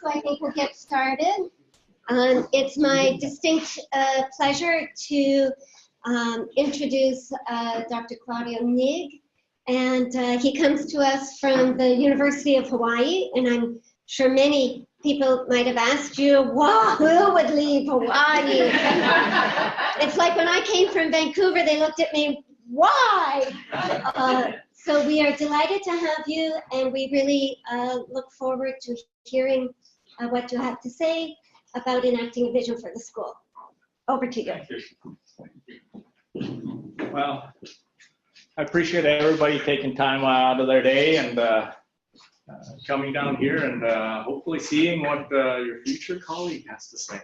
so I think we'll get started. It's my distinct pleasure to introduce Dr. Claudio Nig, and he comes to us from the University of Hawaii, and I'm sure many people might have asked you, wow, who would leave Hawaii? It's like when I came from Vancouver, they looked at me, why? So we are delighted to have you, and we really look forward to hearing what you have to say about enacting a vision for the school. Over to you. Well, I appreciate everybody taking time out of their day and coming down here and hopefully seeing what your future colleague has to say.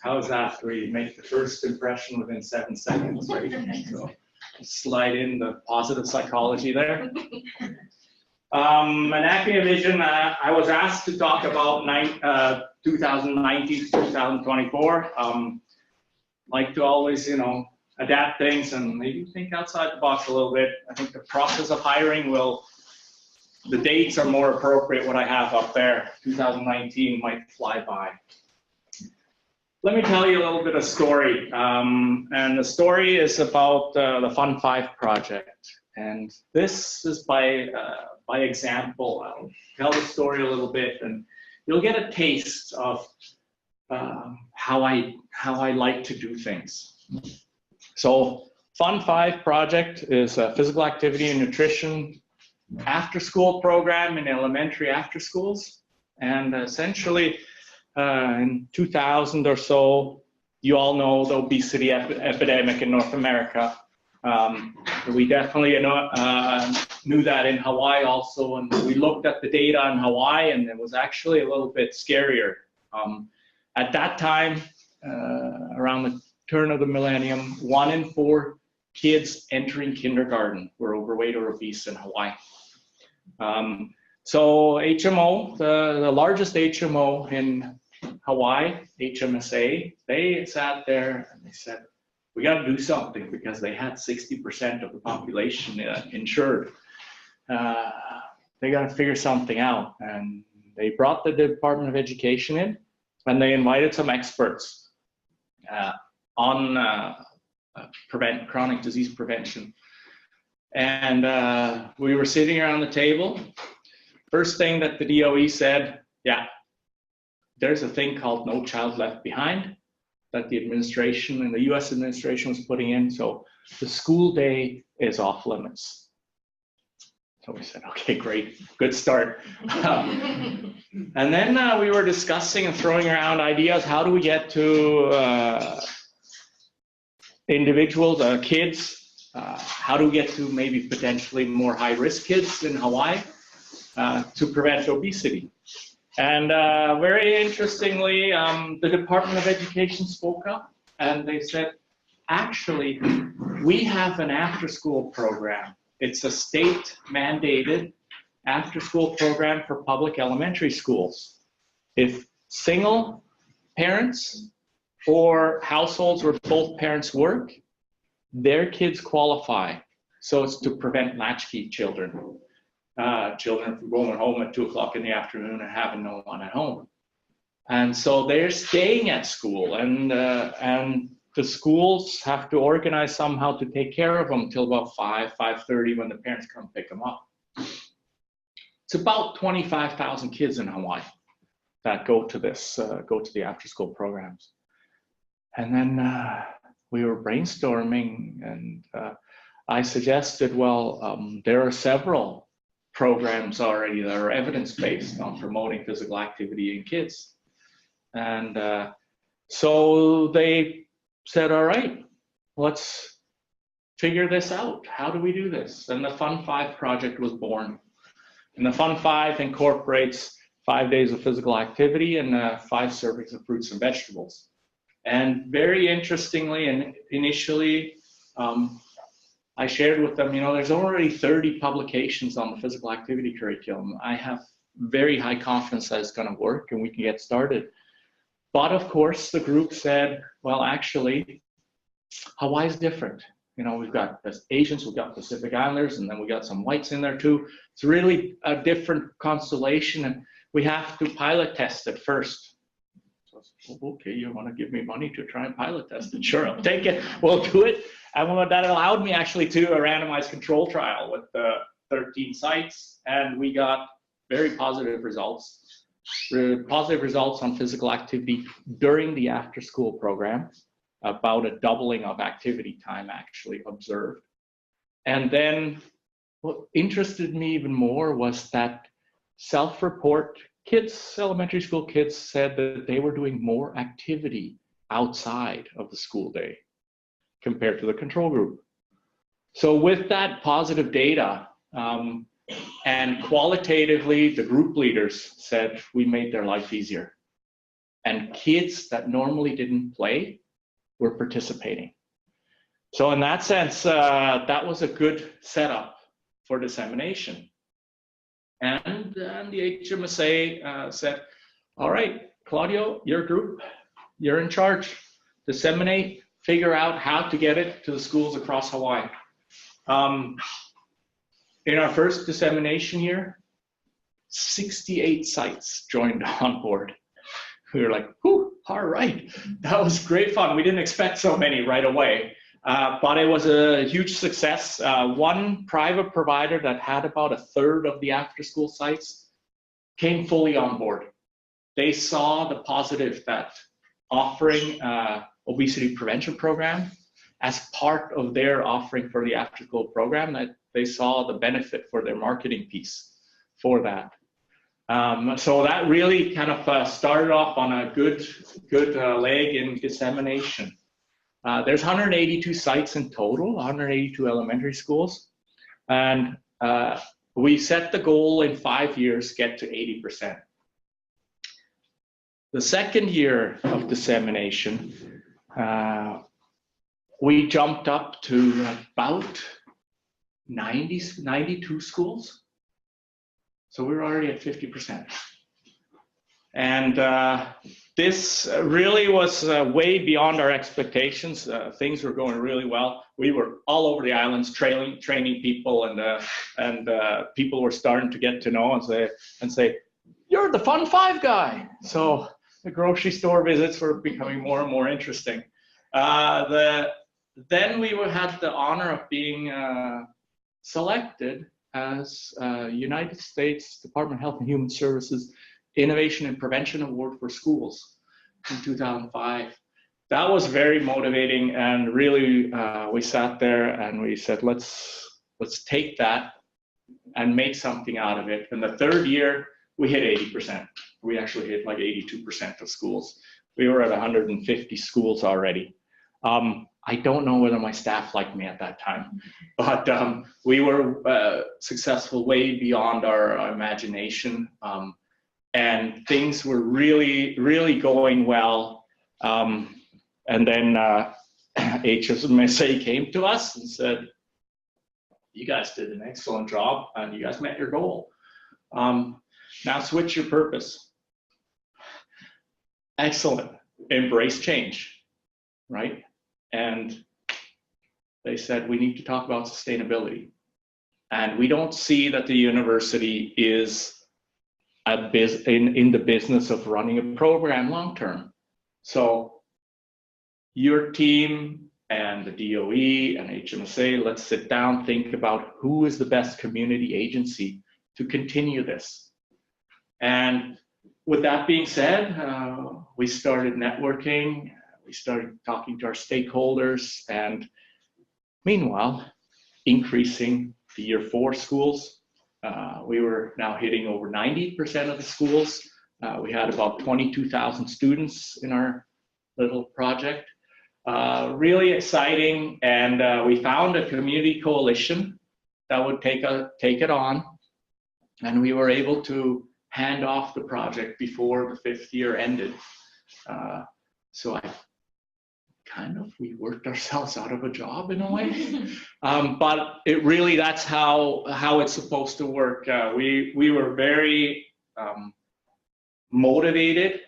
How's that? We make the first impression within 7 seconds, right? So slide in the positive psychology there. Enacting a vision, I was asked to talk about 2019 to 2024. Like to always, adapt things and maybe think outside the box a little bit. I think the process of hiring the dates are more appropriate, what I have up there. 2019 might fly by. Let me tell you a little bit of story. And the story is about the Fun 5 project. And this is by example. I'll tell the story a little bit and you'll get a taste of how I like to do things. So Fun 5 project is a physical activity and nutrition after school program in elementary after schools. And essentially in 2000 or so, you all know the obesity epidemic in North America. We definitely knew that in Hawaii also, and we looked at the data in Hawaii, and it was actually a little bit scarier. At that time, around the turn of the millennium, 1 in 4 kids entering kindergarten were overweight or obese in Hawaii. So HMO, the largest HMO in Hawaii, HMSA, they sat there and they said, we got to do something because they had 60% of the population insured. They got to figure something out. And they brought the Department of Education in and they invited some experts on chronic disease prevention. And we were sitting around the table. First thing that the DOE said, yeah, there's a thing called No Child Left Behind that the administration and the US administration was putting in. So the school day is off limits. So we said, okay, great, good start. And then we were discussing and throwing around ideas. How do we get to individuals, kids? How do we get to maybe potentially more high-risk kids in Hawaii to prevent obesity? And very interestingly, the Department of Education spoke up and they said, actually, we have an after-school program. It's a state-mandated after-school program for public elementary schools. If single parents or households where both parents work, their kids qualify. So it's to prevent latchkey children. Children from going home at 2 o'clock in the afternoon and having no one at home. And so they're staying at school and the schools have to organize somehow to take care of them till about 5:30 when the parents come pick them up. It's about 25,000 kids in Hawaii that go to this, go to the after school programs. And then we were brainstorming and I suggested, well, there are several programs already that are evidence-based on promoting physical activity in kids. And so they said, all right, let's figure this out. How do we do this? And the Fun 5 project was born. And the Fun 5 incorporates 5 days of physical activity and 5 servings of fruits and vegetables. And very interestingly, and initially, I shared with them, there's already 30 publications on the physical activity curriculum. I have very high confidence that it's going to work and we can get started. But of course, the group said, well, actually, Hawaii's different. We've got Asians, we've got Pacific Islanders, and then we got some whites in there too. It's really a different constellation. And we have to pilot test it first. So I said, oh, okay, you want to give me money to try and pilot test it? Sure, I'll take it. We'll do it. And that allowed me actually to a randomized control trial with 13 sites, and we got very positive results. Positive results on physical activity during the after-school program, about a doubling of activity time actually observed. And then what interested me even more was that self-report kids, elementary school kids, said that they were doing more activity outside of the school day compared to the control group. So with that positive data, and qualitatively, the group leaders said we made their life easier. And kids that normally didn't play were participating. So in that sense, that was a good setup for dissemination. And the HMSA said, all right, Claudio, your group, you're in charge. Disseminate, figure out how to get it to the schools across Hawaii. In our first dissemination year, 68 sites joined on board. We were like, whew, all right, that was great fun. We didn't expect so many right away, but it was a huge success. One private provider that had about a third of the after-school sites came fully on board. They saw the positive that offering obesity prevention program as part of their offering for the after-school program, that they saw the benefit for their marketing piece for that. So that really kind of started off on a good leg in dissemination. There's 182 sites in total, 182 elementary schools, and we set the goal in 5 years, get to 80%. The second year of dissemination, we jumped up to about 92 schools. So we were already at 50%. And this really was way beyond our expectations. Things were going really well. We were all over the islands training people, and people were starting to get to know and say, you're the Fun Five guy. So the grocery store visits were becoming more and more interesting. Then we had the honor of being selected as United States Department of Health and Human Services Innovation and Prevention Award for Schools in 2005. That was very motivating, and really we sat there and we said, let's take that and make something out of it. And the third year, we hit 80%. We actually hit like 82% of schools. We were at 150 schools already. I don't know whether my staff liked me at that time, but we were successful way beyond our imagination, and things were really, really going well. And then HMSA came to us and said, you guys did an excellent job and you guys met your goal. Now switch your purpose. Excellent. Embrace change, right? And they said, we need to talk about sustainability. And we don't see that the university is in the business of running a program long-term. So your team and the DOE and HMSA, let's sit down, think about who is the best community agency to continue this. And with that being said, we started networking. We started talking to our stakeholders, and meanwhile, increasing the year 4 schools. We were now hitting over 90% of the schools. We had about 22,000 students in our little project. Really exciting, and we found a community coalition that would take it on, and we were able to hand off the project before the 5th year ended. So we worked ourselves out of a job in a way, but it really, that's how it's supposed to work. We were very motivated,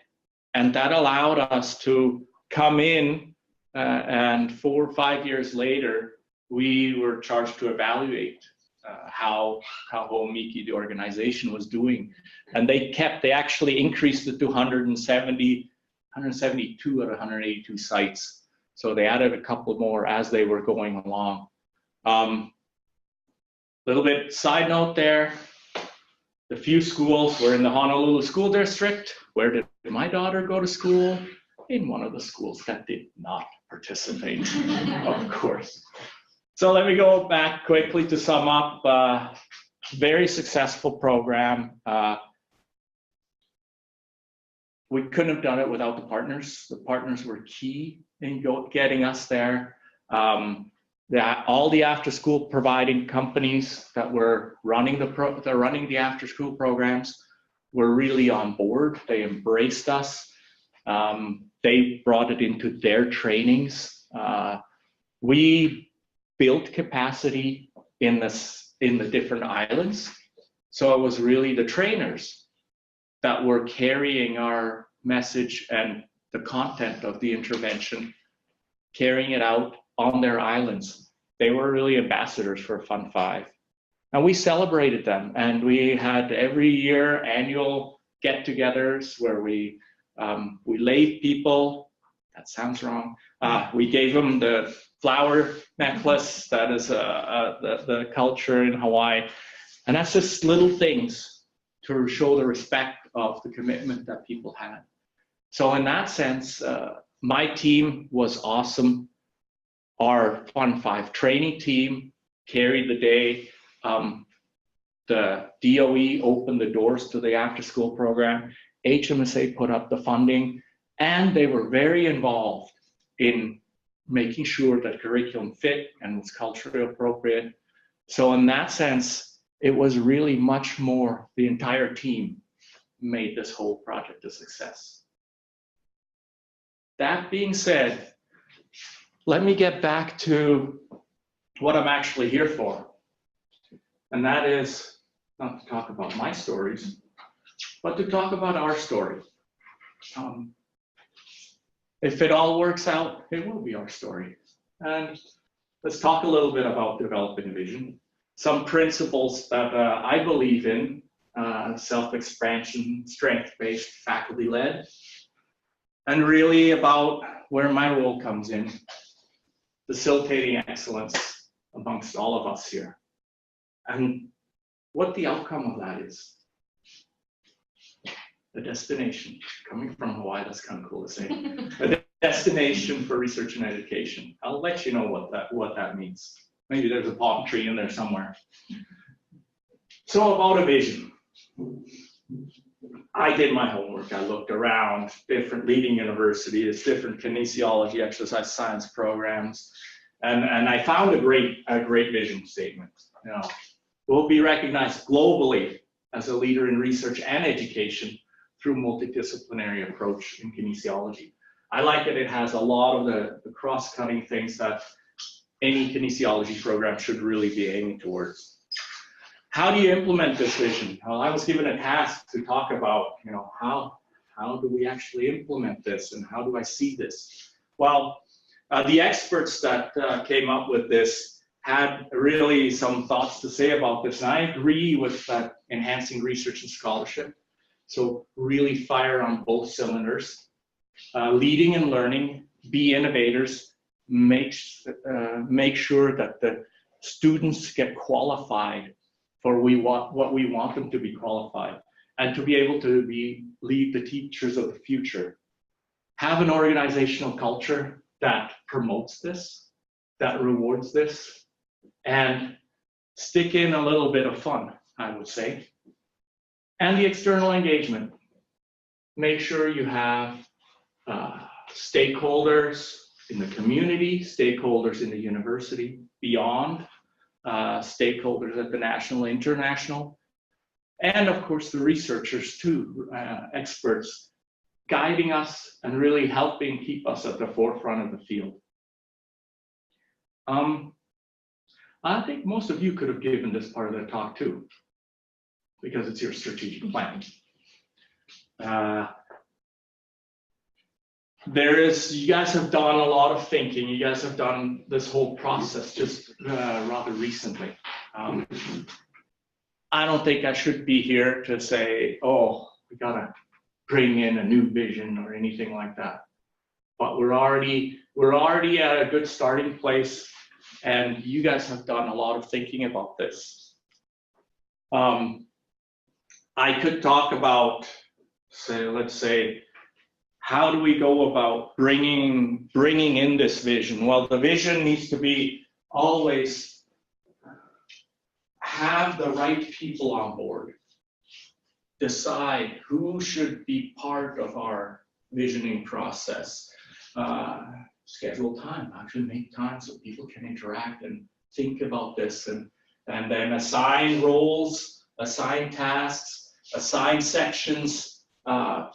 and that allowed us to come in, and 4 or 5 years later, we were charged to evaluate how Ho'omiki, the organization, was doing. And they actually increased it to 172 out of 182 sites. So they added a couple more as they were going along. Little bit side note there, the few schools were in the Honolulu School District. Where did my daughter go to school? In one of the schools that did not participate, of course. So let me go back quickly to sum up. Very successful program. We couldn't have done it without the partners. The partners were key in getting us there. All the after-school providing companies that were running the after-school programs were really on board. They embraced us. They brought it into their trainings. We built capacity in the different islands. So it was really the trainers that were carrying our message and the content of the intervention, carrying it out on their islands. They were really ambassadors for Fund 5. And we celebrated them, and we had every year annual get-togethers where we laid people. That sounds wrong. We gave them the flower necklace. That is the culture in Hawaii. And that's just little things to show the respect of the commitment that people had. So in that sense, my team was awesome. Our Fund 5 training team carried the day. The DOE opened the doors to the after-school program. HMSA put up the funding, and they were very involved in making sure that curriculum fit and was culturally appropriate. So in that sense, it was really much more, the entire team made this whole project a success. That being said, let me get back to what I'm actually here for. And that is not to talk about my stories, but to talk about our story. If it all works out, it will be our story. And let's talk a little bit about developing a vision. Some principles that I believe in, self-expansion, strength-based, faculty-led, and really about where my role comes in, facilitating excellence amongst all of us here. And what the outcome of that is. The destination, coming from Hawaii, that's kind of cool to say. A destination for research and education. I'll let you know what that means. Maybe there's a palm tree in there somewhere. So about a vision. I did my homework. I looked around different leading universities, different kinesiology, exercise science programs, and I found a great vision statement. You know, we'll be recognized globally as a leader in research and education through multidisciplinary approach in kinesiology. I like that it has a lot of the cross-cutting things that any kinesiology program should really be aiming towards. How do you implement this vision? Well, I was given a task to talk about, you know, how do we actually implement this and how do I see this? Well, the experts that came up with this had really some thoughts to say about this. And I agree with that enhancing research and scholarship. So really fire on both cylinders, leading and learning, be innovators, make sure that the students get qualified for what we want them to be qualified, and to be able to lead the teachers of the future. Have an organizational culture that promotes this, that rewards this, and stick in a little bit of fun, I would say. And the external engagement. Make sure you have stakeholders in the community, stakeholders in the university, beyond, stakeholders at the national, international, and of course the researchers too, experts, guiding us and really helping keep us at the forefront of the field. I think most of you could have given this part of the talk too, because it's your strategic plan. You guys have done a lot of thinking. You guys have done this whole process just rather recently. I don't think I should be here to say, oh, we gotta bring in a new vision or anything like that. But we're already at a good starting place, and you guys have done a lot of thinking about this. I could talk about, let's say, how do we go about bringing in this vision? Well, the vision needs to be always have the right people on board. Decide who should be part of our visioning process. Schedule time, actually make time so people can interact and think about this, and then assign roles, assign tasks, assign sections,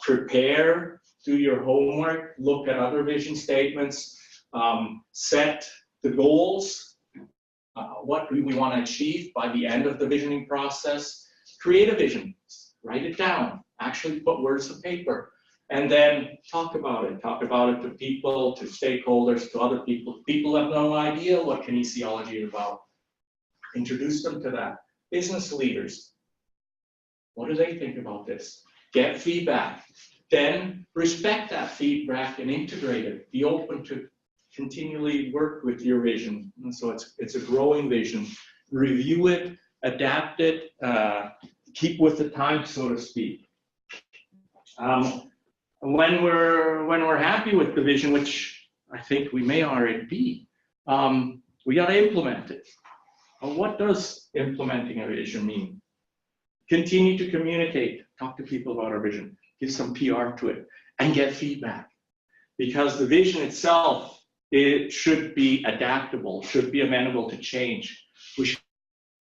prepare, do your homework, look at other vision statements, set the goals, what do we want to achieve by the end of the visioning process, create a vision, write it down, actually put words to paper, and then talk about it to people, to stakeholders, to other people. People have no idea what kinesiology is about. Introduce them to that. Business leaders, what do they think about this? Get feedback. Then respect that feedback and integrate it. Be open to continually work with your vision. And so it's a growing vision. Review it, adapt it, keep with the time, so to speak. When we're happy with the vision, which I think we may already be, we got to implement it. Well, what does implementing a vision mean? Continue to communicate, talk to people about our vision, give some PR to it, and get feedback. Because the vision itself, it should be adaptable, should be amenable to change. We should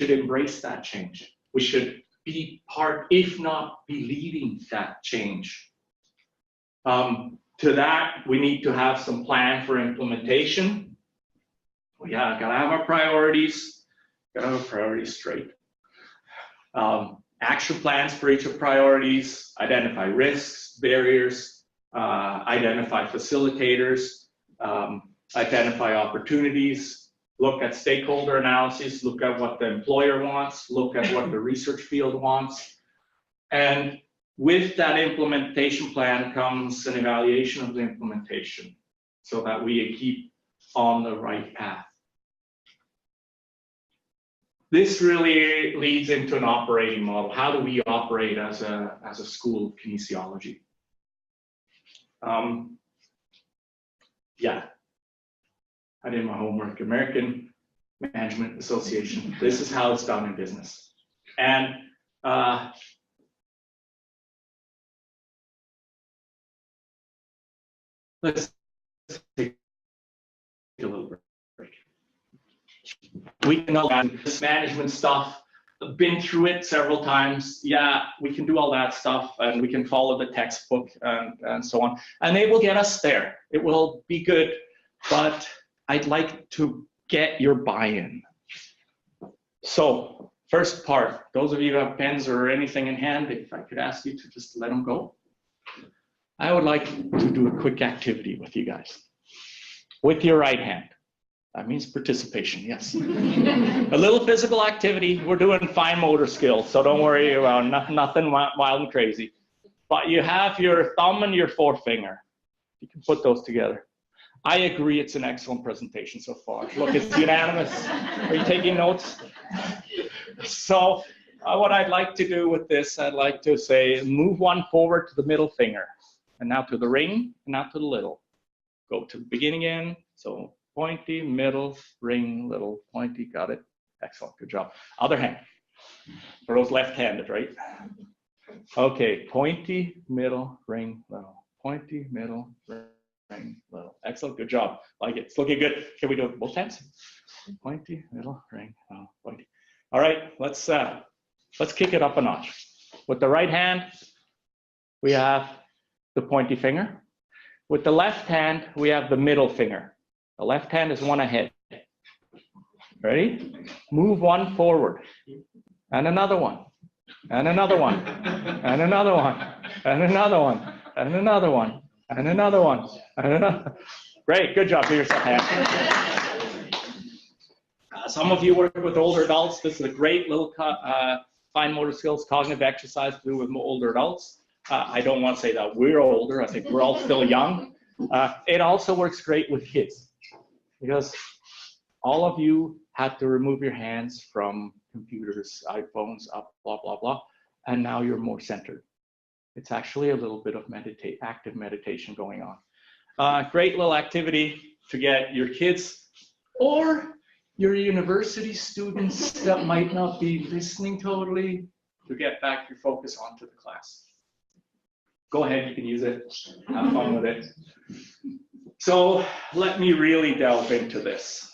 embrace that change. We should be part, if not be leading that change. To that, we need to have some plan for implementation. We gotta have our priorities, straight. Action plans for each of priorities, identify risks, barriers, identify facilitators, identify opportunities, look at stakeholder analysis, look at what the employer wants, look at what the research field wants. And with that implementation plan comes an evaluation of the implementation so that we keep on the right path. This really leads into an operating model. How do we operate as a school of kinesiology? Yeah, I did my homework. American Management Association. This is how it's done in business. And let's take a little break. We can know this management stuff, been through it several times. Yeah, we can do all that stuff and we can follow the textbook and so on. And it will get us there. It will be good, but I'd like to get your buy-in. So first part, those of you who have pens or anything in hand, if I could ask you to just let them go. I would like to do a quick activity with you guys. With your right hand. That means participation, yes. A little physical activity. We're doing fine motor skills, so don't worry about nothing wild and crazy. But you have your thumb and your forefinger. You can put those together. I agree, it's an excellent presentation so far. Look, it's unanimous. Are you taking notes? So what I'd like to do with this, I'd like to say, move one forward to the middle finger. And now to the ring, and now to the little. Go to the beginning again. So pointy, middle, ring, little, pointy, got it. Excellent, good job. Other hand, for those left-handed, right? Okay, pointy, middle, ring, little. Pointy, middle, ring, little. Excellent, good job. Like it, it's looking good. Can we do it both hands? Pointy, middle, ring, little, pointy. All right, let's kick it up a notch. With the right hand, we have the pointy finger. With the left hand, we have the middle finger. The left hand is one ahead. Ready? Move one forward. And another one. And another one. And another one. And another one. And another one. And another one. And another. Great, good job. Give yourself a hand. Some of you work with older adults. This is a great little fine motor skills cognitive exercise to do with older adults. I don't want to say that we're older. I think we're all still young. It also works great with kids because all of you had to remove your hands from computers, iPhones, up, blah, blah, blah, and now you're more centered. It's actually a little bit of active meditation going on. Great little activity to get your kids or your university students that might not be listening totally to get back your focus onto the class. Go ahead, you can use it, have fun with it. So let me really delve into this.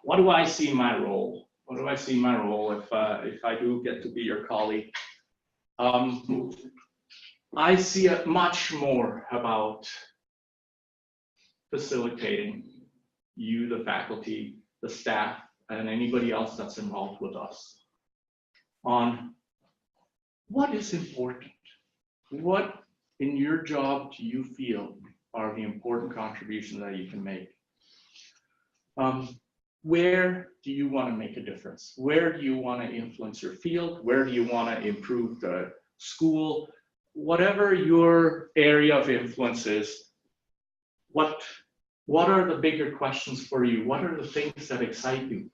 What do I see my role? What do I see my role if I do get to be your colleague? I see it much more about facilitating you, the faculty, the staff, and anybody else that's involved with us on what is important. What in your job do you feel are the important contributions that you can make? Where do you want to make a difference? Where do you want to influence your field? Where do you want to improve the school? Whatever your area of influence is, what are the bigger questions for you? What are the things that excite you?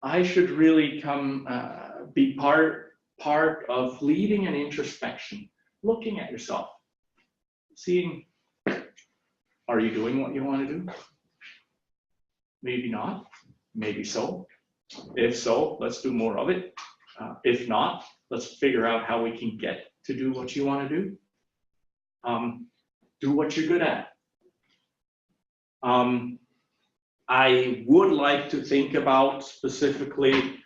I should really be part of leading an introspection, looking at yourself, seeing, are you doing what you want to do? Maybe not, maybe so. If so, let's do more of it. If not, let's figure out how we can get to do what you want to do. Do what you're good at. I would like to think about specifically,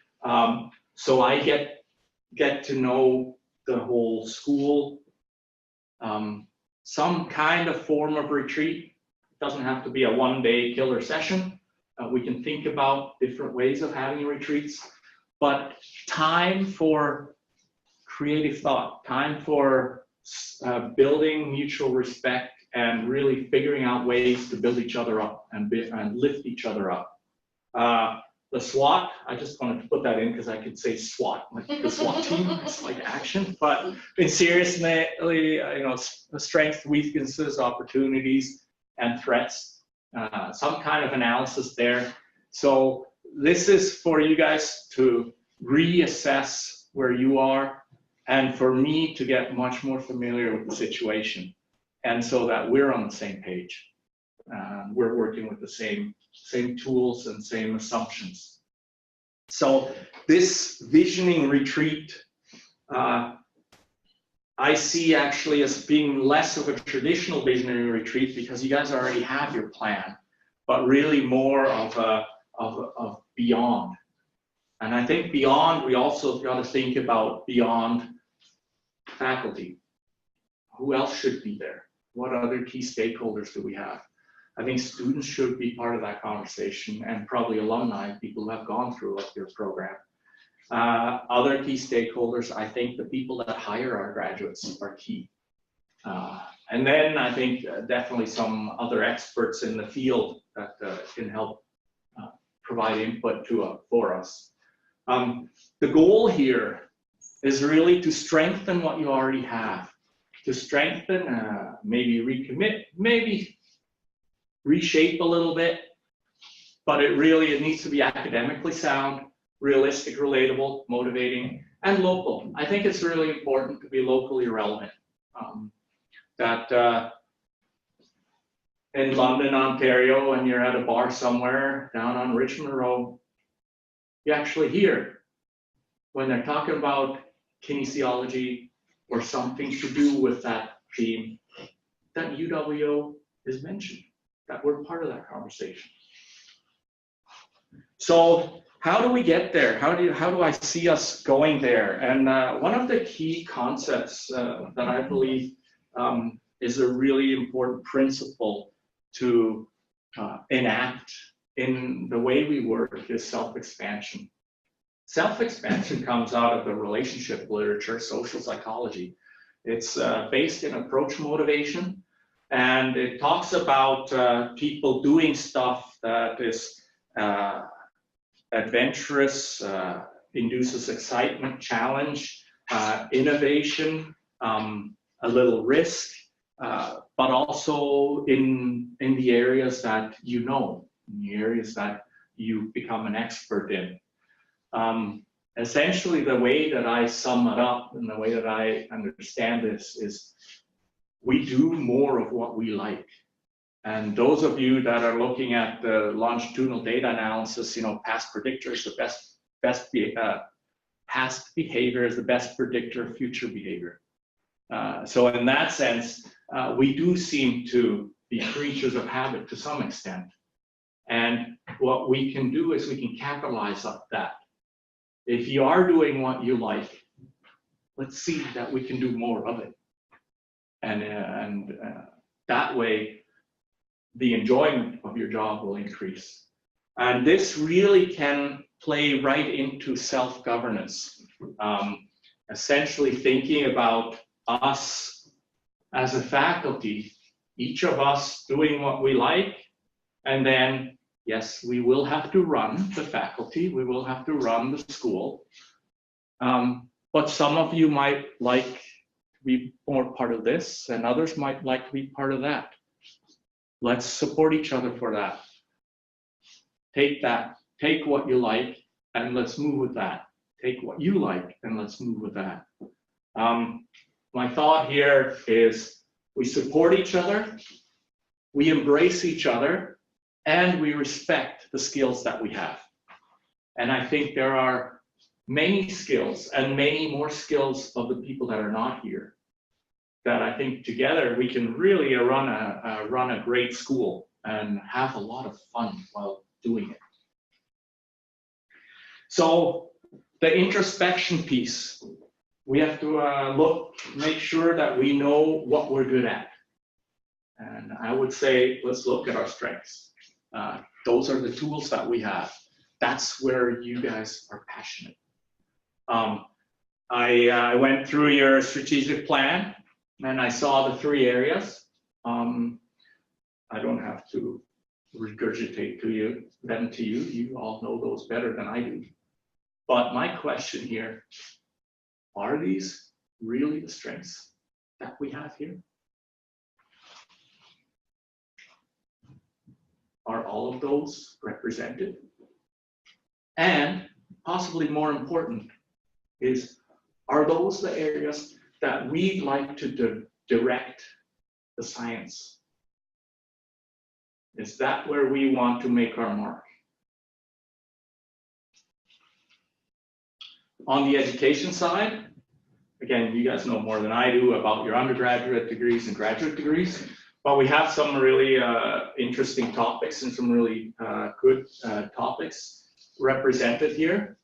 so I get to know the whole school, some kind of form of retreat. It doesn't have to be a one-day killer session. We can think about different ways of having retreats, but time for creative thought, time for building mutual respect and really figuring out ways to build each other up and lift each other up. The SWAT, I just wanted to put that in because I could say SWAT, like the SWAT team, it's like action, but in seriously, strengths, weaknesses, opportunities, and threats, some kind of analysis there. So this is for you guys to reassess where you are and for me to get much more familiar with the situation. And so that we're on the same page. We're working with the same tools and same assumptions. So this visioning retreat, I see actually as being less of a traditional visionary retreat because you guys already have your plan, but really more of beyond. And I think beyond, we also got to think about beyond faculty. Who else should be there? What other key stakeholders do we have? I think students should be part of that conversation and probably alumni, people who have gone through your program. Other key stakeholders, I think the people that hire our graduates are key. And then I think definitely some other experts in the field that can help provide input for us. The goal here is really to strengthen what you already have, to strengthen, maybe recommit, maybe reshape a little bit, but it needs to be academically sound, realistic, relatable, motivating, and local. I think it's really important to be locally relevant. That in London, Ontario, and you're at a bar somewhere down on Richmond Road, you actually hear when they're talking about kinesiology or something to do with that theme, that UWO is mentioned, that we're part of that conversation. So how do we get there? How do I see us going there? And one of the key concepts that I believe is a really important principle to enact in the way we work is self-expansion. Self-expansion comes out of the relationship literature, social psychology. It's based in approach motivation, and it talks about people doing stuff that is adventurous, induces excitement, challenge, innovation, a little risk, but also in the areas that you know, in the areas that you become an expert in. Essentially, the way that I sum it up and the way that I understand this is we do more of what we like. And those of you that are looking at the longitudinal data analysis, you know, past predictors, the past behavior is the best predictor of future behavior. So in that sense, we do seem to be creatures of habit to some extent. And what we can do is we can capitalize on that. If you are doing what you like, let's see that we can do more of it. And that way, the enjoyment of your job will increase. And this really can play right into self-governance. Essentially thinking about us as a faculty, each of us doing what we like, and then yes, we will have to run the faculty, we will have to run the school, but some of you might like to be more part of this, and others might like to be part of that. Let's support each other for that. Take what you like, and let's move with that. Take what you like, and let's move with that. My thought here is we support each other, we embrace each other, and we respect the skills that we have. And I think there are many skills and many more skills of the people that are not here that I think together we can really run a great school and have a lot of fun while doing it. So the introspection piece, we have to make sure that we know what we're good at. And I would say, let's look at our strengths. Those are the tools that we have. That's where you guys are passionate. I went through your strategic plan and I saw the 3 areas. I don't have to regurgitate them to you. You all know those better than I do. But my question here, are these really the strengths that we have here? Are all of those represented? And possibly more important is, are those the areas that we'd like to direct the science? Is that where we want to make our mark? On the education side, again, you guys know more than I do about your undergraduate degrees and graduate degrees, but we have some really interesting topics and some really good topics represented here.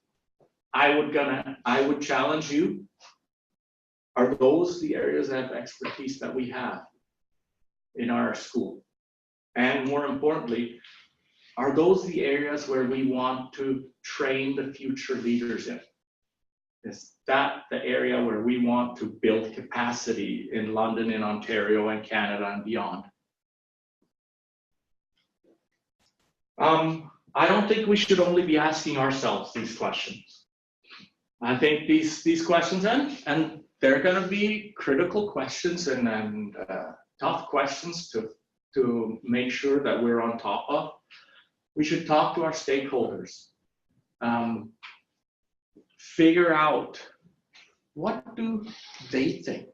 I would challenge you, are those the areas of expertise that we have in our school? And more importantly, are those the areas where we want to train the future leaders in? Is that the area where we want to build capacity in London, in Ontario, and Canada, and beyond? I don't think we should only be asking ourselves these questions. I think these questions, and they're going to be critical questions and tough questions to make sure that we're on top of. We should talk to our stakeholders. Figure out, what do they think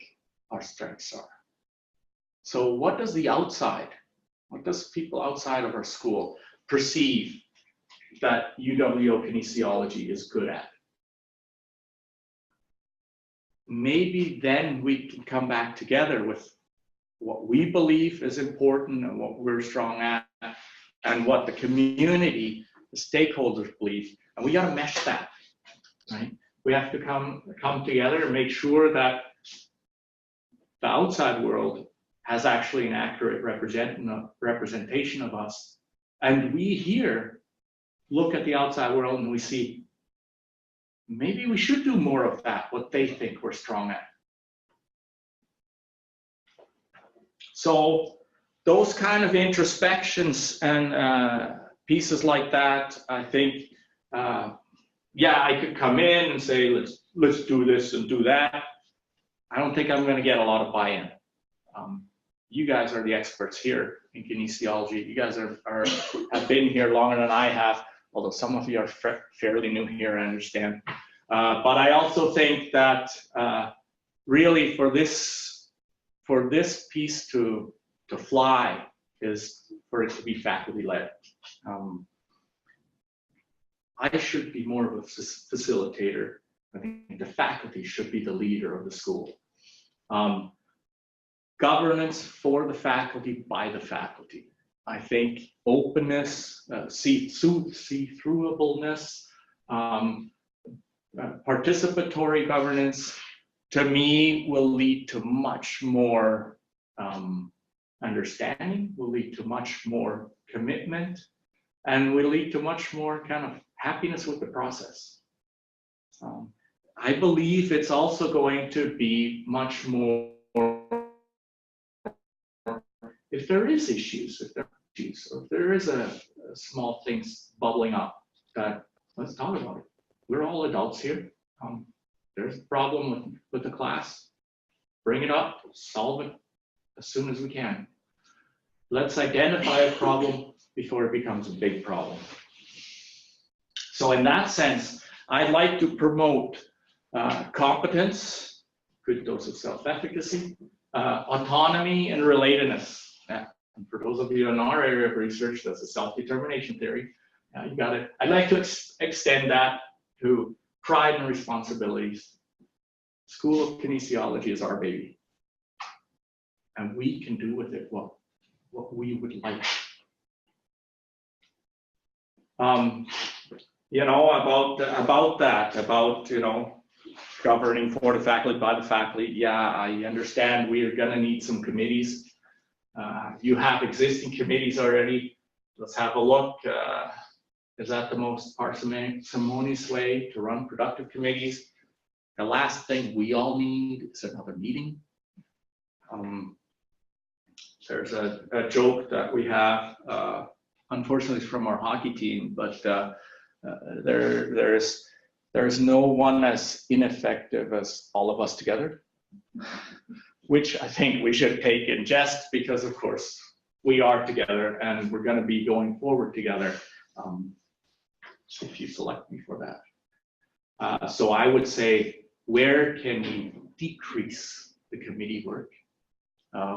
our strengths are? So what does people outside of our school perceive that UWO kinesiology is good at? Maybe then we can come back together with what we believe is important and what we're strong at, and what the community, the stakeholders believe, and we got to mesh that. Right? We have to come together and make sure that the outside world has actually an accurate representation of us. And we here look at the outside world and we see, maybe we should do more of that, what they think we're strong at. So those kind of introspections and pieces like that, I think, yeah, I could come in and say, let's do this and do that. I don't think I'm going to get a lot of buy-in. You guys are the experts here in kinesiology. You guys have been here longer than I have, although some of you are fairly new here, I understand. But I also think that really for this piece to fly is for it to be faculty-led. I should be more of a facilitator. I think the faculty should be the leader of the school. Governance for the faculty, by the faculty. I think openness, see-throughable-ness, participatory governance, to me, will lead to much more understanding, will lead to much more commitment, and will lead to much more kind of happiness with the process. I believe it's also going to be much more, if there is issues, or if there is a small things bubbling up, that let's talk about it. We're all adults here. There's a problem with the class. Bring it up, solve it as soon as we can. Let's identify a problem before it becomes a big problem. So in that sense, I'd like to promote competence, good dose of self-efficacy, autonomy, and relatedness. And for those of you in our area of research, that's a self-determination theory. You got it. I'd like to extend that to pride and responsibilities. School of Kinesiology is our baby. And we can do with it what we would like. You know, about you know, governing for the faculty, by the faculty. Yeah, I understand we are going to need some committees. You have existing committees already. Let's have a look. Is that the most parsimonious way to run productive committees? The last thing we all need is another meeting. There's a joke that we have, unfortunately it's from our hockey team, but there's no one as ineffective as all of us together, which I think we should take in jest, because of course we are together and we're going to be going forward together, if you select me for that. So I would say, where can we decrease the committee work?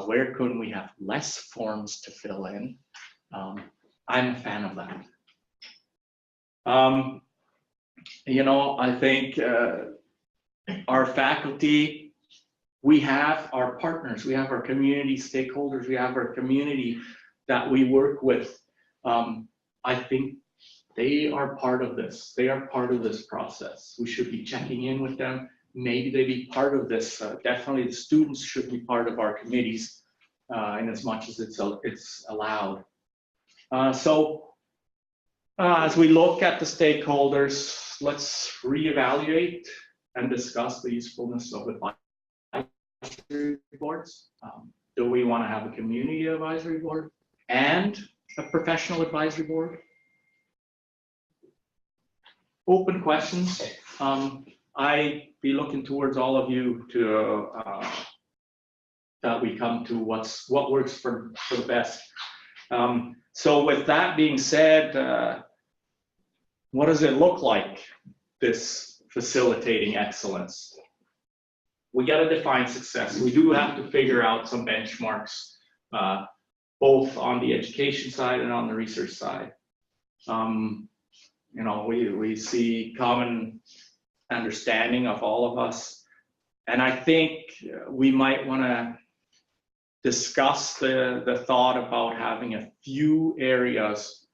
Where can we have less forms to fill in? I'm a fan of that. You know, I think our faculty, we have our partners, we have our community stakeholders, we have our community that we work with. I think they are part of this. They are part of this process. We should be checking in with them. Maybe they be part of this. Definitely the students should be part of our committees in as much as it's allowed. As we look at the stakeholders, let's reevaluate and discuss the usefulness of advisory boards. Do we want to have a community advisory board and a professional advisory board? Open questions. I be looking towards all of you to that we come to what works for the best. So with that being said, what does it look like, this facilitating excellence? We got to define success. We do have to figure out some benchmarks, both on the education side and on the research side. You know, we see common understanding of all of us, and I think we might want to discuss the thought about having a few areas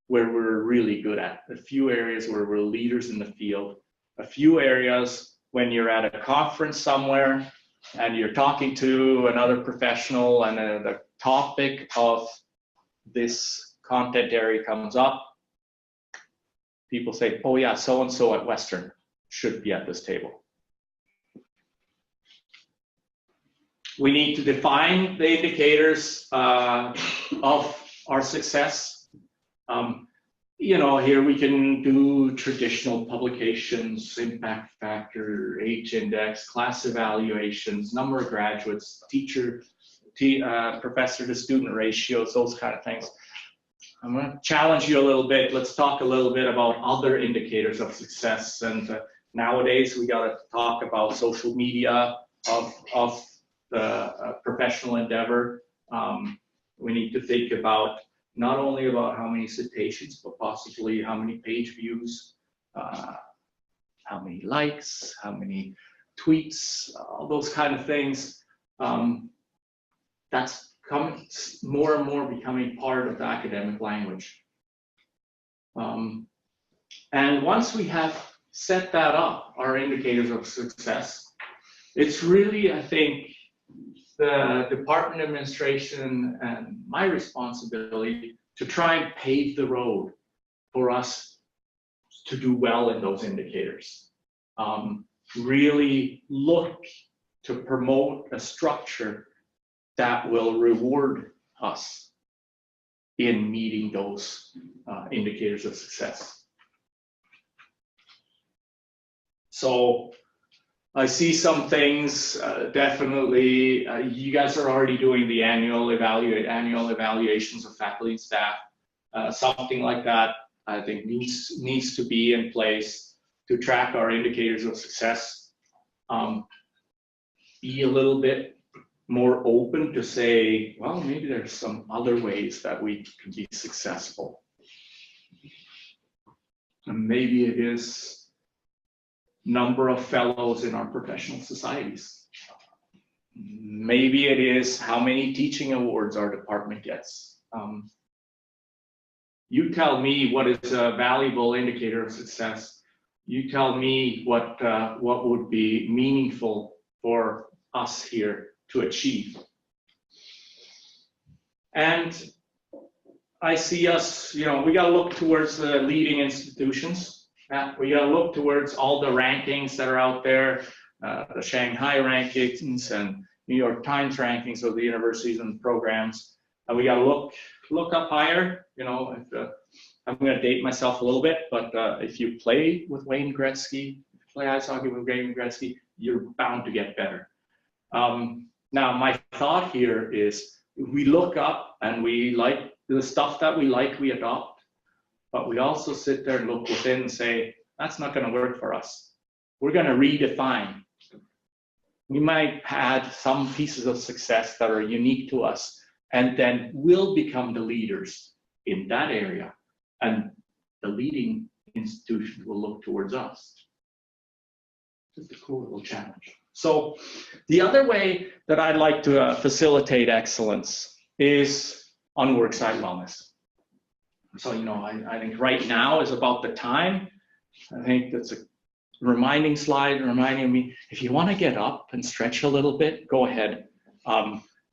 where we're really good at, a few areas where we're leaders in the field, a few areas when you're at a conference somewhere and you're talking to another professional and the topic of this content area comes up, people say, oh yeah, so-and-so at Western should be at this table. We need to define the indicators of our success. you know, here we can do traditional publications, impact factor, H-index, class evaluations, number of graduates, professor to student ratios, those kind of things. I'm going to challenge you a little bit. Let's talk a little bit about other indicators of success. And nowadays we got to talk about social media of the professional endeavor. We need to think about not only about how many citations, but possibly how many page views, how many likes, how many tweets, all those kind of things. That's more and more becoming part of the academic language. And once we have set that up, our indicators of success, it's really, I think, the department administration and my responsibility to try and pave the road for us to do well in those indicators. Really look to promote a structure that will reward us in meeting those indicators of success. So I see some things, definitely, you guys are already doing the annual evaluations of faculty and staff. Something like that, I think, needs to be in place to track our indicators of success. Be a little bit more open to say, well, maybe there's some other ways that we can be successful. And maybe it is number of fellows in our professional societies. Maybe it is how many teaching awards our department gets. You tell me what is a valuable indicator of success. You tell me what would be meaningful for us here to achieve. And I see us, you know, we got to look towards the leading institutions. We got to look towards all the rankings that are out there, the Shanghai rankings and New York Times rankings of the universities and programs. And we got to look up higher. You know, I'm going to date myself a little bit, but if you play with Wayne Gretzky, if you play ice hockey with Wayne Gretzky, you're bound to get better. Now, my thought here is we look up and we like the stuff that we like, we adopt. But we also sit there and look within and say, that's not going to work for us. We're going to redefine. We might add some pieces of success that are unique to us, and then we'll become the leaders in that area. And the leading institutions will look towards us. Just a cool little challenge. So the other way that I'd like to facilitate excellence is on worksite wellness. So, you know, I think right now is about the time. I think that's a reminding slide, reminding me, if you want to get up and stretch a little bit, go ahead.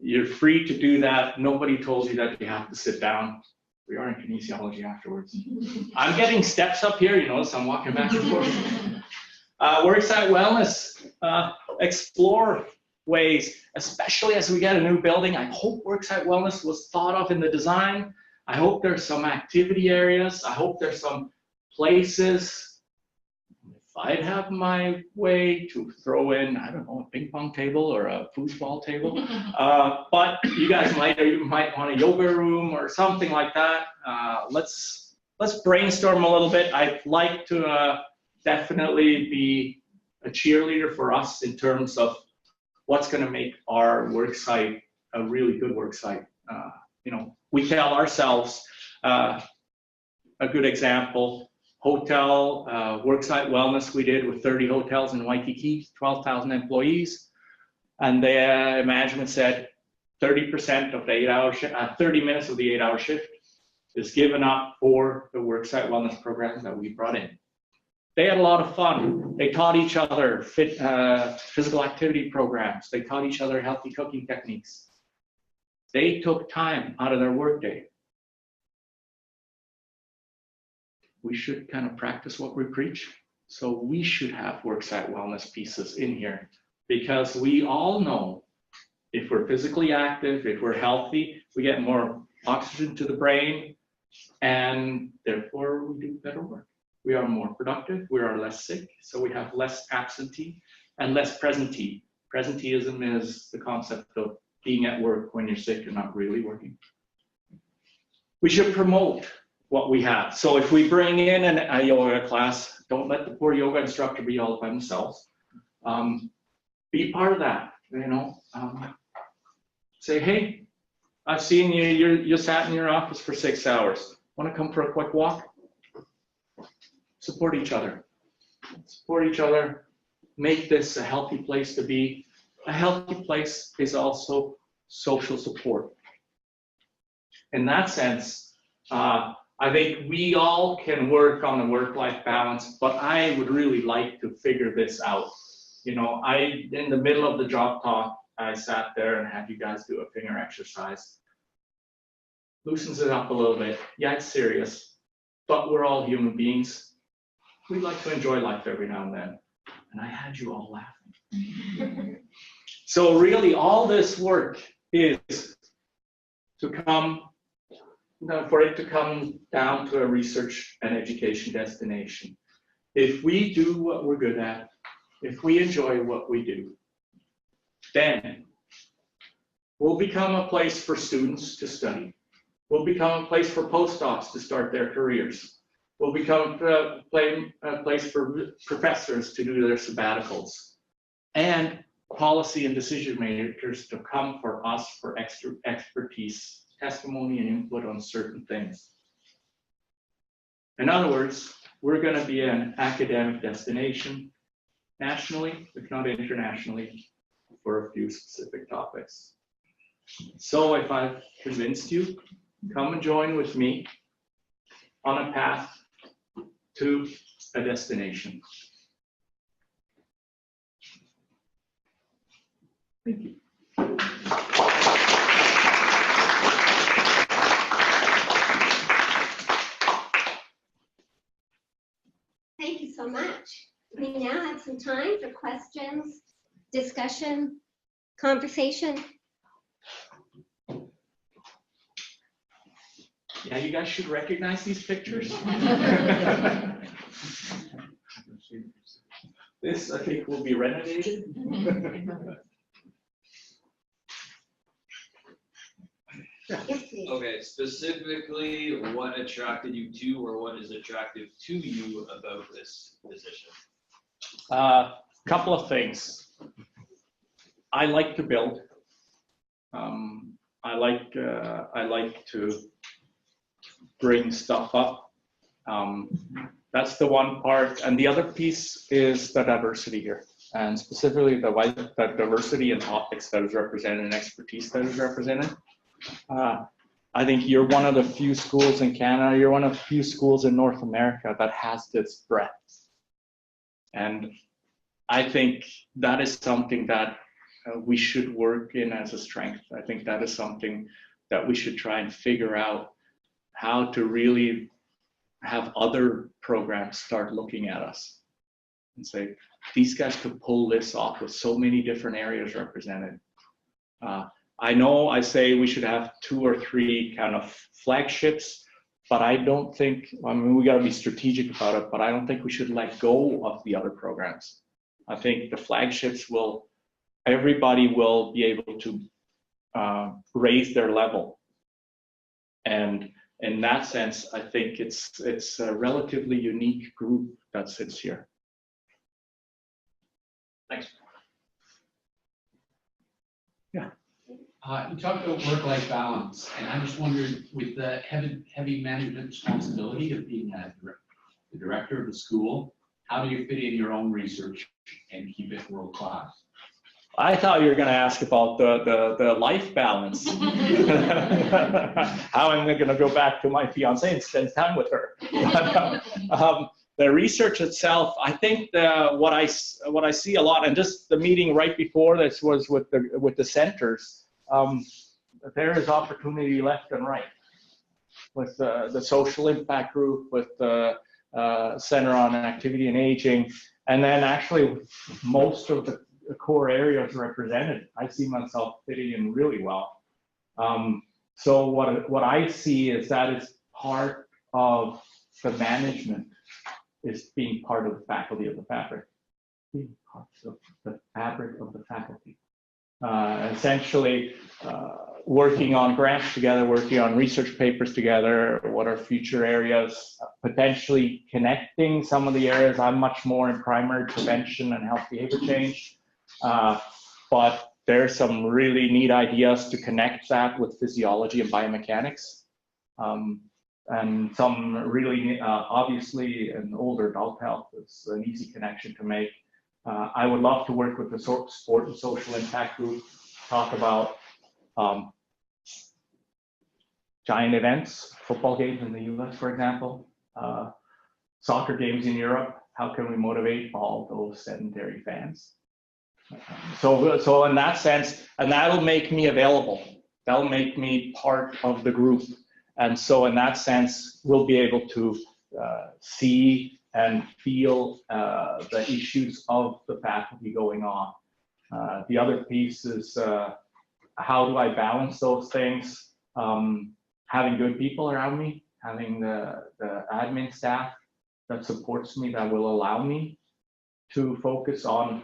You're free to do that. Nobody told you that you have to sit down. We are in kinesiology afterwards. I'm getting steps up here, you notice I'm walking back and forth. Worksite wellness, explore ways, especially as we get a new building. I hope worksite wellness was thought of in the design. I hope there's some activity areas. I hope there's some places, if I'd have my way, to throw in, I don't know, a ping pong table or a foosball table. But you guys might want a yoga room or something like that. Let's brainstorm a little bit. I'd like to definitely be a cheerleader for us in terms of what's going to make our worksite a really good worksite. You know, we tell ourselves a good example, hotel worksite wellness we did with 30 hotels in Waikiki, 12,000 employees, and the management said 30% of the 8-hour shift, 30 minutes of the 8-hour shift is given up for the worksite wellness program that we brought in. They had a lot of fun. They taught each other physical activity programs. They taught each other healthy cooking techniques. They took time out of their workday. We should kind of practice what we preach. So we should have worksite wellness pieces in here, because we all know if we're physically active, if we're healthy, we get more oxygen to the brain, and therefore we do better work. We are more productive, we are less sick, so we have less absentee and less presentee. Presenteeism is the concept of being at work when you're sick and not really working. We should promote what we have. So if we bring in a yoga class, don't let the poor yoga instructor be all by themselves. Be part of that, you know. Say, hey, I've seen you sat in your office for 6 hours. Want to come for a quick walk? Support each other. Support each other. Make this a healthy place to be. A healthy place is also social support. In that sense, I think we all can work on the work-life balance, but I would really like to figure this out. You know, in the middle of the job talk, I sat there and had you guys do a finger exercise. Loosens it up a little bit. Yeah, it's serious, but we're all human beings. We'd like to enjoy life every now and then. And I had you all laughing. So really, all this work is to come, for it to come down to a research and education destination. If we do what we're good at, if we enjoy what we do, then we'll become a place for students to study. We'll become a place for postdocs to start their careers. We'll become a place for professors to do their sabbaticals. And policy and decision makers to come for us for extra expertise, testimony, and input on certain things. In other words, we're going to be an academic destination nationally, if not internationally, for a few specific topics. So if I've convinced you, come and join with me on a path to a destination. Thank you. Thank you so much. We now have some time for questions, discussion, conversation. Yeah, you guys should recognize these pictures. This, I think, will be renovated. Okay, specifically, what attracted you to, or what is attractive to you about this position? Couple of things. I like to build. I like to bring stuff up. That's the one part, and the other piece is the diversity here, and specifically the diversity in topics that is represented and expertise that is represented. I think you're one of the few schools in Canada, you're one of the few schools in North America that has this breadth. And I think that is something that we should work in as a strength. I think that is something that we should try and figure out how to really have other programs start looking at us and say, these guys could pull this off with so many different areas represented. I know I say we should have 2 or 3 kind of flagships, but I don't think, I mean, we got to be strategic about it, but I don't think we should let go of the other programs. I think the flagships everybody will be able to raise their level. And in that sense, I think it's a relatively unique group that sits here. Thanks. Yeah. You talked about work-life balance, and I just wondered, with the heavy management responsibility of being the director of the school, how do you fit in your own research and keep it world-class? I thought you were going to ask about the life balance. How am I going to go back to my fiancée and spend time with her? The research itself, I think what I see a lot, and just the meeting right before this was with the centers. There is opportunity left and right with the social impact group, with the Center on Activity and Aging, and then actually most of the core areas represented. I see myself fitting in really well. So what I see is that it's part of the management is being part of the faculty of the fabric. Being part of the fabric of the faculty. Essentially, working on grants together, working on research papers together, what are future areas, potentially connecting some of the areas. I'm much more in primary prevention and health behavior change, but there's some really neat ideas to connect that with physiology and biomechanics. And some really, obviously, an older adult health is an easy connection to make. I would love to work with the sport and social impact group, talk about giant events, football games in the US, for example, soccer games in Europe. How can we motivate all those sedentary fans? So in that sense, and that'll make me available. That'll make me part of the group. And so in that sense, we'll be able to see and feel the issues of the faculty going on. The other piece is how do I balance those things? Having good people around me, having the admin staff that supports me, that will allow me to focus on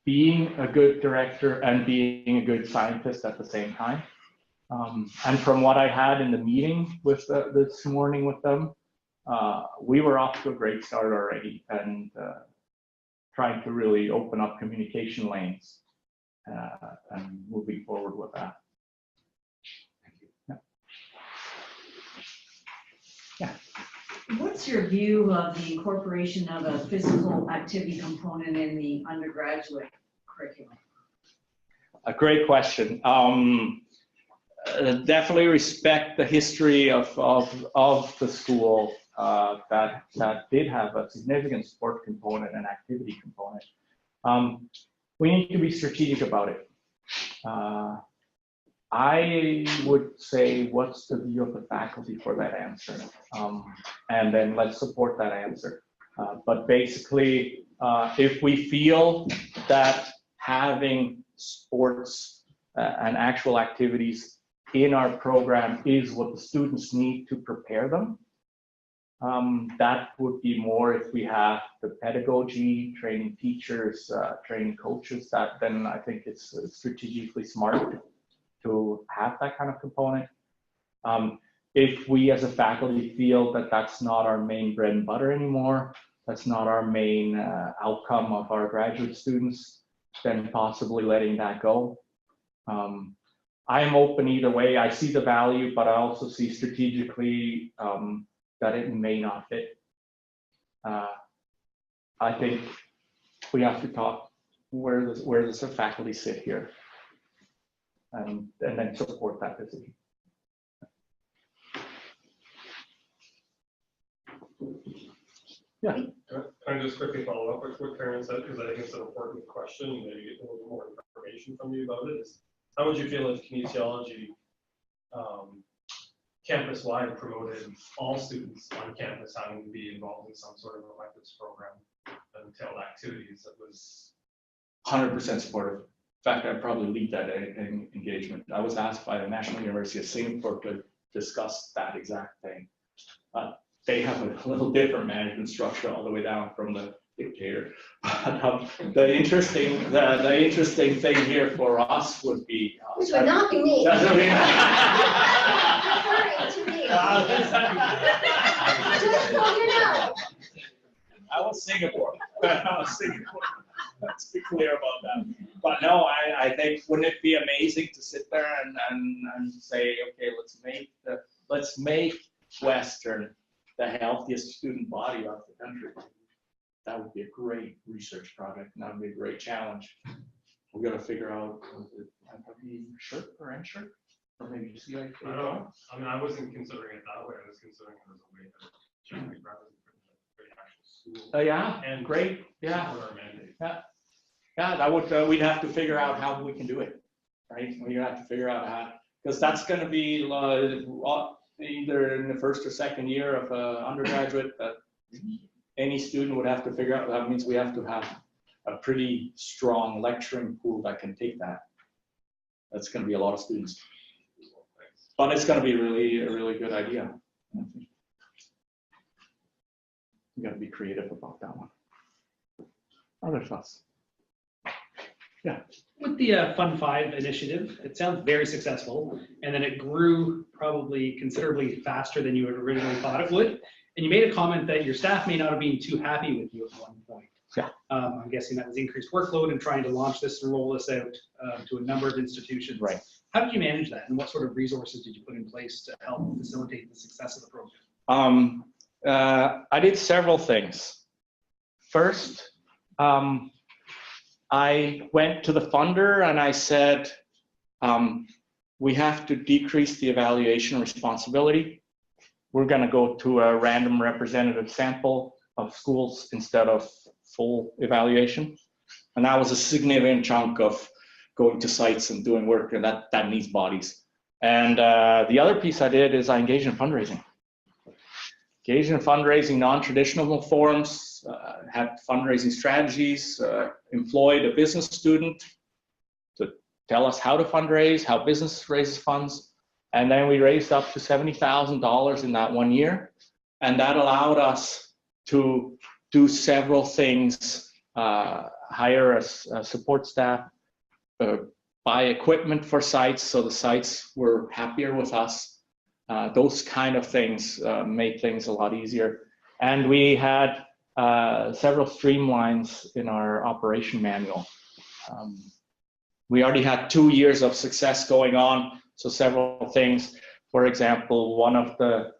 being a good director and being a good scientist at the same time. And from what I had in the meeting with this morning with them, we were off to a great start already, and trying to really open up communication lanes and moving forward with that. Thank you. Yeah. What's your view of the incorporation of a physical activity component in the undergraduate curriculum? A great question. Definitely respect the history of the school that did have a significant sport component and activity component. We need to be strategic about it. I would say, what's the view of the faculty for that answer? And then let's support that answer. But basically, if we feel that having sports and actual activities in our program is what the students need to prepare them, that would be more if we have the pedagogy, training teachers, training coaches, that then I think it's strategically smart to have that kind of component. If we as a faculty feel that that's not our main bread and butter anymore, that's not our main outcome of our graduate students, then possibly letting that go. I am open either way. I see the value, but I also see strategically that it may not fit. I think we have to talk where does the faculty sit here, and then support that decision. Yeah. Can I just quickly follow up with what Karen said, because I think it's an important question, and maybe get a little more information from you about it. Is how would you feel if kinesiology campus-wide promoted all students on campus having to be involved in some sort of electives program and entailed activities that was 100% supportive. In fact, I'd probably lead that engagement. I was asked by the National University of Singapore to discuss that exact thing. They have a little different management structure all the way down from the dictator. The interesting thing here for us would be Which would not be me. Referring to me. Just so you know. I was Singapore. Let's be clear about that. But no, I think, wouldn't it be amazing to sit there and say, okay, let's make Western the healthiest student body of the country. That would be a great research project, and that would be a great challenge. We've got to figure out, shirt or end shirt, or maybe you see like. I don't know. I mean, I wasn't considering it that way. I was considering it as a way to generally represent the actual school. Yeah, And great. Yeah. support our mandate. Yeah, that would. We'd have to figure out how we can do it, right? We have to figure out how, because that's going to be either in the first or second year of undergraduate that any student would have to figure out. That means we have to have a pretty strong lecturing pool that can take that. That's going to be a lot of students, but it's going to be a really good idea. we got to be creative about that one. Other thoughts? Yeah. With the Fund 5 initiative, it sounds very successful, and then it grew probably considerably faster than you had originally thought it would. And you made a comment that your staff may not have been too happy with you at one point. Yeah. I'm guessing that was increased workload and trying to launch this and roll this out to a number of institutions. Right. How did you manage that, and what sort of resources did you put in place to help facilitate the success of the program? I did several things. First, I went to the funder and I said, we have to decrease the evaluation responsibility. We're going to go to a random representative sample of schools instead of full evaluation. And that was a significant chunk of going to sites and doing work, and that needs bodies. And the other piece I did is I engaged in fundraising. Engaged in fundraising, non-traditional forums, had fundraising strategies, employed a business student to tell us how to fundraise, how business raises funds. And then we raised up to $70,000 in that 1 year. And that allowed us to do several things, hire a support staff, buy equipment for sites so the sites were happier with us. Those kind of things made things a lot easier. And we had several streamlines in our operation manual. We already had 2 years of success going on, so several things. For example, one of the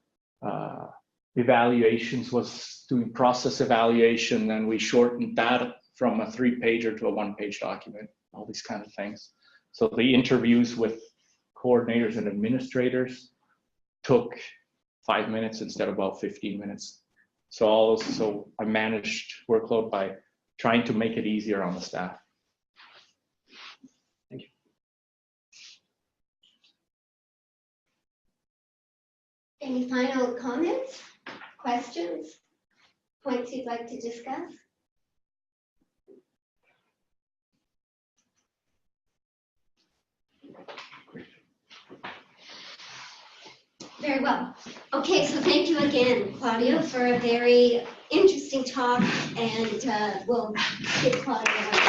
evaluations was doing process evaluation, and we shortened that from a 3-pager to a 1-page document, all these kind of things. So the interviews with coordinators and administrators took 5 minutes instead of about 15 minutes. So I managed workload by trying to make it easier on the staff. Thank you. Any final comments, questions, points you'd like to discuss? Very well. Okay, so thank you again, Claudio, for a very interesting talk, and we'll give Claudio